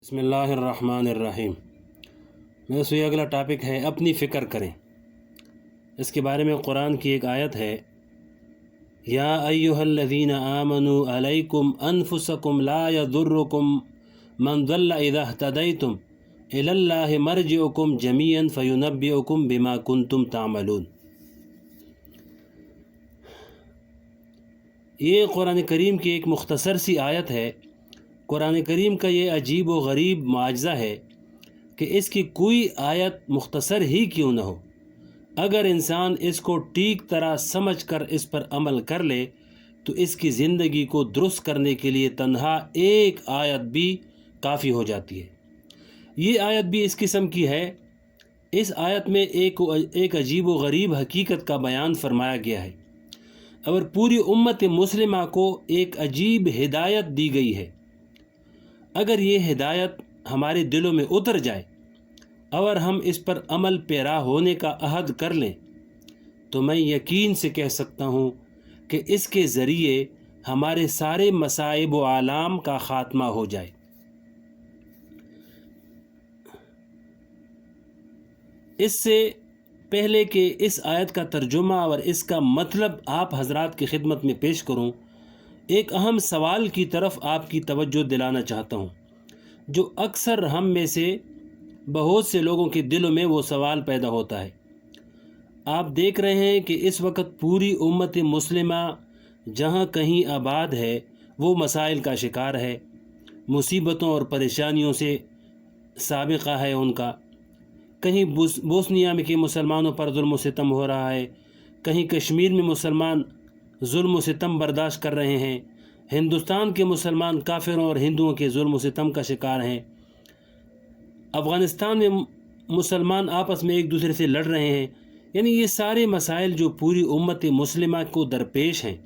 بسم اللہ الرحمن الرحیم۔ میرا سوئی اگلا ٹاپک ہے اپنی فکر کریں۔ اس کے بارے میں قرآن کی ایک آیت ہے، یا ایہا الذین آمنوا علیکم انفسکم لا یضرکم من ضل اذا اہتدیتم الی اللہ مرجعکم جمیعا فینبئکم بما کنتم تعملون۔ یہ قرآن کریم کی ایک مختصر سی آیت ہے۔ قرآن کریم کا یہ عجیب و غریب معجزہ ہے کہ اس کی کوئی آیت مختصر ہی کیوں نہ ہو، اگر انسان اس کو ٹھیک طرح سمجھ کر اس پر عمل کر لے تو اس کی زندگی کو درست کرنے کے لیے تنہا ایک آیت بھی کافی ہو جاتی ہے۔ یہ آیت بھی اس قسم کی ہے۔ اس آیت میں ایک عجیب و غریب حقیقت کا بیان فرمایا گیا ہے اور پوری امت مسلمہ کو ایک عجیب ہدایت دی گئی ہے۔ اگر یہ ہدایت ہمارے دلوں میں اتر جائے اور ہم اس پر عمل پیرا ہونے کا عہد کر لیں تو میں یقین سے کہہ سکتا ہوں کہ اس کے ذریعے ہمارے سارے مصائب و آلام کا خاتمہ ہو جائے۔ اس سے پہلے کہ اس آیت کا ترجمہ اور اس کا مطلب آپ حضرات کی خدمت میں پیش کروں، ایک اہم سوال کی طرف آپ کی توجہ دلانا چاہتا ہوں، جو اکثر ہم میں سے بہت سے لوگوں کے دلوں میں وہ سوال پیدا ہوتا ہے۔ آپ دیکھ رہے ہیں کہ اس وقت پوری امت مسلمہ جہاں کہیں آباد ہے وہ مسائل کا شکار ہے، مصیبتوں اور پریشانیوں سے سابقہ ہے ان کا۔ کہیں بوسنیا میں کے مسلمانوں پر ظلم و ستم ہو رہا ہے، کہیں کشمیر میں مسلمان ظلم و ستم برداشت کر رہے ہیں، ہندوستان کے مسلمان کافروں اور ہندوؤں کے ظلم و ستم کا شکار ہیں، افغانستان میں مسلمان آپس میں ایک دوسرے سے لڑ رہے ہیں۔ یعنی یہ سارے مسائل جو پوری امت مسلمہ کو درپیش ہیں،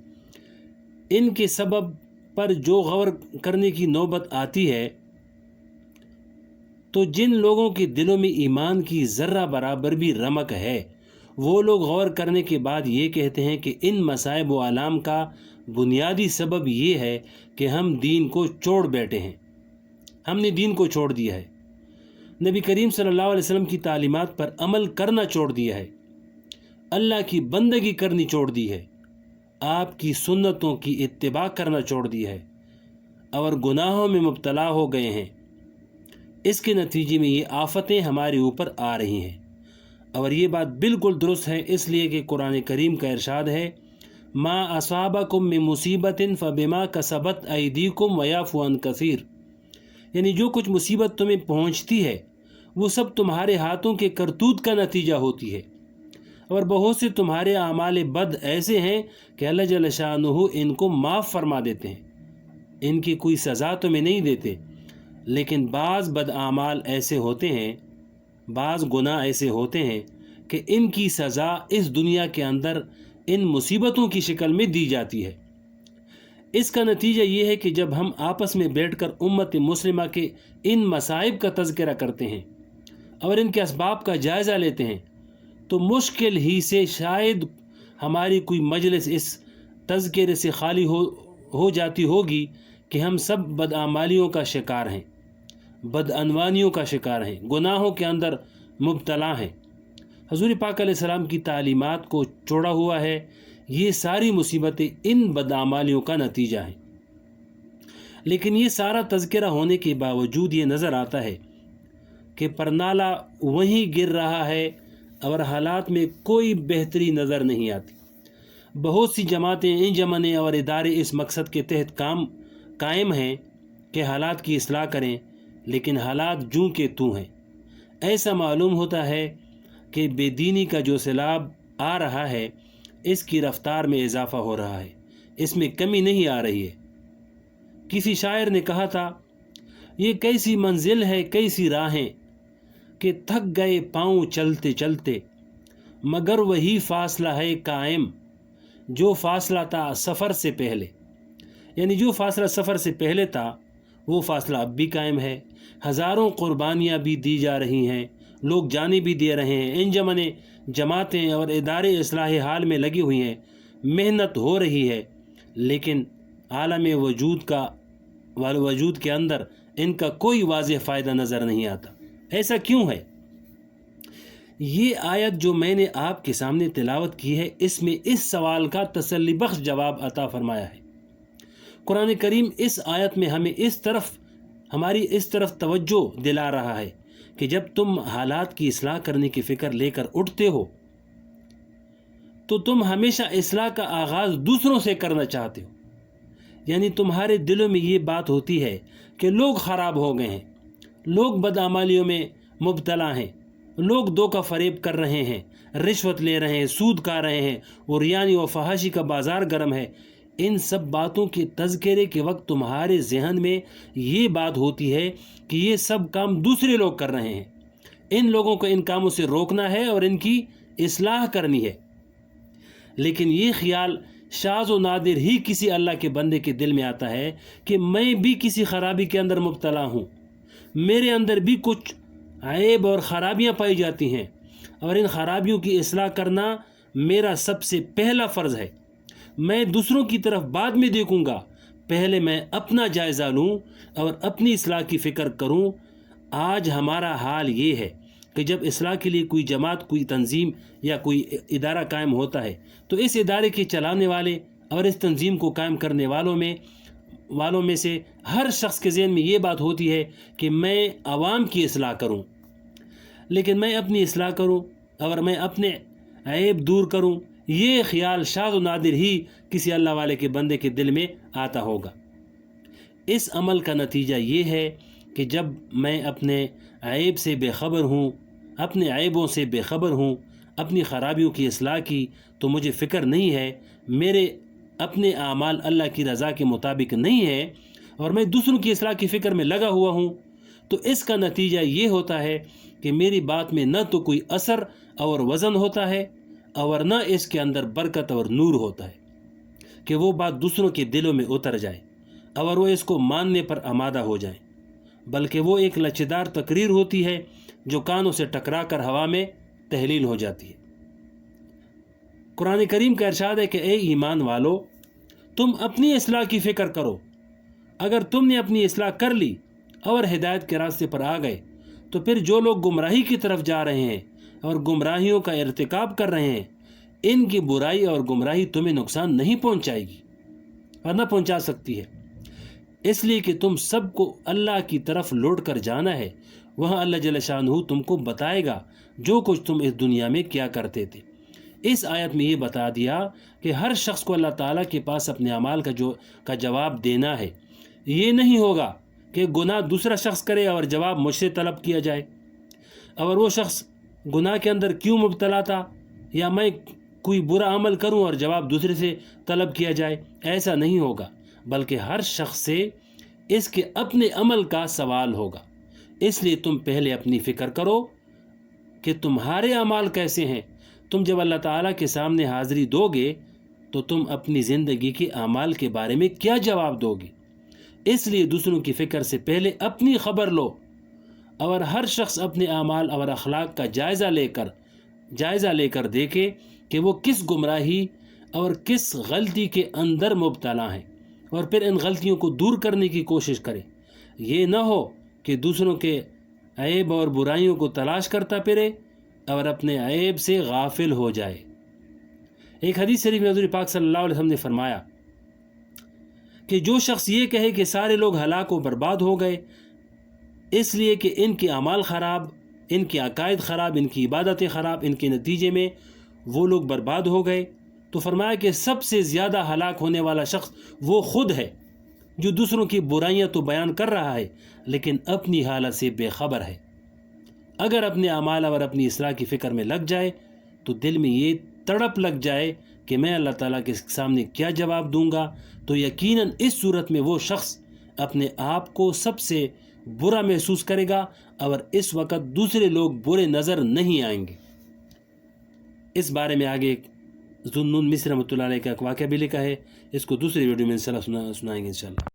ان کے سبب پر جو غور کرنے کی نوبت آتی ہے تو جن لوگوں کے دلوں میں ایمان کی ذرہ برابر بھی رمق ہے، وہ لوگ غور کرنے کے بعد یہ کہتے ہیں کہ ان مصائب و آلام کا بنیادی سبب یہ ہے کہ ہم دین کو چھوڑ بیٹھے ہیں، ہم نے دین کو چھوڑ دیا ہے، نبی کریم صلی اللہ علیہ وسلم کی تعلیمات پر عمل کرنا چھوڑ دیا ہے، اللہ کی بندگی کرنی چھوڑ دی ہے، آپ کی سنتوں کی اتباع کرنا چھوڑ دی ہے اور گناہوں میں مبتلا ہو گئے ہیں۔ اس کے نتیجے میں یہ آفتیں ہمارے اوپر آ رہی ہیں، اور یہ بات بالکل درست ہے، اس لیے کہ قرآن کریم کا ارشاد ہے، ما اصابکم من مصیبت فبما کسبت ایدیکم ویعفو عن کثیر۔ یعنی جو کچھ مصیبت تمہیں پہنچتی ہے وہ سب تمہارے ہاتھوں کے کرتوت کا نتیجہ ہوتی ہے، اور بہت سے تمہارے اعمال بد ایسے ہیں کہ اللہ جل شانہ ان کو معاف فرما دیتے ہیں، ان کی کوئی سزا تمہیں نہیں دیتے۔ لیکن بعض بد اعمال ایسے ہوتے ہیں، بعض گناہ ایسے ہوتے ہیں کہ ان کی سزا اس دنیا کے اندر ان مصیبتوں کی شکل میں دی جاتی ہے۔ اس کا نتیجہ یہ ہے کہ جب ہم آپس میں بیٹھ کر امت مسلمہ کے ان مصائب کا تذکرہ کرتے ہیں اور ان کے اسباب کا جائزہ لیتے ہیں تو مشکل ہی سے شاید ہماری کوئی مجلس اس تذکرے سے خالی ہو جاتی ہوگی کہ ہم سب بدعمالیوں کا شکار ہیں، بدعنوانیوں کا شکار ہیں، گناہوں کے اندر مبتلا ہیں، حضور پاک علیہ السلام کی تعلیمات کو چھوڑا ہوا ہے۔ یہ ساری مصیبتیں ان بدعمالیوں کا نتیجہ ہیں۔ لیکن یہ سارا تذکرہ ہونے کے باوجود یہ نظر آتا ہے کہ پرنالہ وہیں گر رہا ہے اور حالات میں کوئی بہتری نظر نہیں آتی۔ بہت سی جماعتیں، انجمنیں اور ادارے اس مقصد کے تحت قائم ہیں کہ حالات کی اصلاح کریں، لیکن حالات جوں کے توں ہیں۔ ایسا معلوم ہوتا ہے کہ بے دینی کا جو سیلاب آ رہا ہے اس کی رفتار میں اضافہ ہو رہا ہے، اس میں کمی نہیں آ رہی ہے۔ کسی شاعر نے کہا تھا، یہ کیسی منزل ہے کیسی راہیں کہ تھک گئے پاؤں چلتے چلتے، مگر وہی فاصلہ ہے قائم جو فاصلہ تھا سفر سے پہلے۔ یعنی جو فاصلہ سفر سے پہلے تھا وہ فاصلہ اب بھی قائم ہے، ہزاروں قربانیاں بھی دی جا رہی ہیں، لوگ جانیں بھی دے رہے ہیں، انجمنیں، جماعتیں اور ادارے اصلاح حال میں لگی ہوئی ہیں، محنت ہو رہی ہے، لیکن عالم وجود کے اندر ان کا کوئی واضح فائدہ نظر نہیں آتا۔ ایسا کیوں ہے؟ یہ آیت جو میں نے آپ کے سامنے تلاوت کی ہے، اس میں اس سوال کا تسلی بخش جواب عطا فرمایا ہے۔ قرآن کریم اس آیت میں ہمیں ہماری اس طرف توجہ دلا رہا ہے کہ جب تم حالات کی اصلاح کرنے کی فکر لے کر اٹھتے ہو تو تم ہمیشہ اصلاح کا آغاز دوسروں سے کرنا چاہتے ہو، یعنی تمہارے دلوں میں یہ بات ہوتی ہے کہ لوگ خراب ہو گئے ہیں، لوگ بدعمالیوں میں مبتلا ہیں، لوگ دھوکہ فریب کر رہے ہیں، رشوت لے رہے ہیں، سود کھا رہے ہیں، اور ریانی و فحاشی کا بازار گرم ہے۔ ان سب باتوں کے تذکرے کے وقت تمہارے ذہن میں یہ بات ہوتی ہے کہ یہ سب کام دوسرے لوگ کر رہے ہیں، ان لوگوں کو ان کاموں سے روکنا ہے اور ان کی اصلاح کرنی ہے۔ لیکن یہ خیال شاذ و نادر ہی کسی اللہ کے بندے کے دل میں آتا ہے کہ میں بھی کسی خرابی کے اندر مبتلا ہوں، میرے اندر بھی کچھ عیب اور خرابیاں پائی جاتی ہیں، اور ان خرابیوں کی اصلاح کرنا میرا سب سے پہلا فرض ہے۔ میں دوسروں کی طرف بعد میں دیکھوں گا، پہلے میں اپنا جائزہ لوں اور اپنی اصلاح کی فکر کروں۔ آج ہمارا حال یہ ہے کہ جب اصلاح کے لیے کوئی جماعت، کوئی تنظیم یا کوئی ادارہ قائم ہوتا ہے تو اس ادارے کے چلانے والے اور اس تنظیم کو قائم کرنے والوں میں سے ہر شخص کے ذہن میں یہ بات ہوتی ہے کہ میں عوام کی اصلاح کروں، لیکن میں اپنی اصلاح کروں اور میں اپنے عیب دور کروں، یہ خیال شاذ و نادر ہی کسی اللہ والے کے بندے کے دل میں آتا ہوگا۔ اس عمل کا نتیجہ یہ ہے کہ جب میں اپنے عیب سے بے خبر ہوں، اپنے عیبوں سے بے خبر ہوں، اپنی خرابیوں کی اصلاح کی تو مجھے فکر نہیں ہے، میرے اپنے اعمال اللہ کی رضا کے مطابق نہیں ہے، اور میں دوسروں کی اصلاح کی فکر میں لگا ہوا ہوں، تو اس کا نتیجہ یہ ہوتا ہے کہ میری بات میں نہ تو کوئی اثر اور وزن ہوتا ہے اور نہ اس کے اندر برکت اور نور ہوتا ہے کہ وہ بات دوسروں کے دلوں میں اتر جائے اور وہ اس کو ماننے پر آمادہ ہو جائیں، بلکہ وہ ایک لچیدار تقریر ہوتی ہے جو کانوں سے ٹکرا کر ہوا میں تحلیل ہو جاتی ہے۔ قرآن کریم کا ارشاد ہے کہ اے ایمان والو، تم اپنی اصلاح کی فکر کرو۔ اگر تم نے اپنی اصلاح کر لی اور ہدایت کے راستے پر آ گئے تو پھر جو لوگ گمراہی کی طرف جا رہے ہیں اور گمراہیوں کا ارتکاب کر رہے ہیں، ان کی برائی اور گمراہی تمہیں نقصان نہیں پہنچائے گی اور نہ پہنچا سکتی ہے، اس لیے کہ تم سب کو اللہ کی طرف لوٹ کر جانا ہے۔ وہاں اللہ جل شانہ تم کو بتائے گا جو کچھ تم اس دنیا میں کیا کرتے تھے۔ اس آیت میں یہ بتا دیا کہ ہر شخص کو اللہ تعالیٰ کے پاس اپنے اعمال کا جواب دینا ہے۔ یہ نہیں ہوگا کہ گناہ دوسرا شخص کرے اور جواب مجھ سے طلب کیا جائے، اور وہ شخص گناہ کے اندر کیوں مبتلا تھا، یا میں کوئی برا عمل کروں اور جواب دوسرے سے طلب کیا جائے۔ ایسا نہیں ہوگا، بلکہ ہر شخص سے اس کے اپنے عمل کا سوال ہوگا۔ اس لیے تم پہلے اپنی فکر کرو کہ تمہارے اعمال کیسے ہیں۔ تم جب اللہ تعالیٰ کے سامنے حاضری دو گے تو تم اپنی زندگی کے اعمال کے بارے میں کیا جواب دو گے؟ اس لیے دوسروں کی فکر سے پہلے اپنی خبر لو، اور ہر شخص اپنے اعمال اور اخلاق کا جائزہ لے کر دیکھے کہ وہ کس گمراہی اور کس غلطی کے اندر مبتلا ہیں، اور پھر ان غلطیوں کو دور کرنے کی کوشش کرے۔ یہ نہ ہو کہ دوسروں کے عیب اور برائیوں کو تلاش کرتا پھرے اور اپنے عیب سے غافل ہو جائے۔ ایک حدیث شریف میں حضور پاک صلی اللہ علیہ وسلم نے فرمایا کہ جو شخص یہ کہے کہ سارے لوگ ہلاک و برباد ہو گئے اس لیے کہ ان کے اعمال خراب، ان کے عقائد خراب، ان کی عبادتیں خراب، ان کے نتیجے میں وہ لوگ برباد ہو گئے، تو فرمایا کہ سب سے زیادہ ہلاک ہونے والا شخص وہ خود ہے جو دوسروں کی برائیاں تو بیان کر رہا ہے لیکن اپنی حالت سے بے خبر ہے۔ اگر اپنے اعمال اور اپنی اصلاح کی فکر میں لگ جائے تو دل میں یہ تڑپ لگ جائے کہ میں اللہ تعالیٰ کے سامنے کیا جواب دوں گا، تو یقیناً اس صورت میں وہ شخص اپنے آپ کو سب سے برا محسوس کرے گا، اور اس وقت دوسرے لوگ برے نظر نہیں آئیں گے۔ اس بارے میں آگے ذو النون مصری رحمۃ اللہ علیہ کا ایک واقعہ بھی لکھا ہے، اس کو دوسری ویڈیو میں انشاءاللہ سنائیں گے انشاءاللہ۔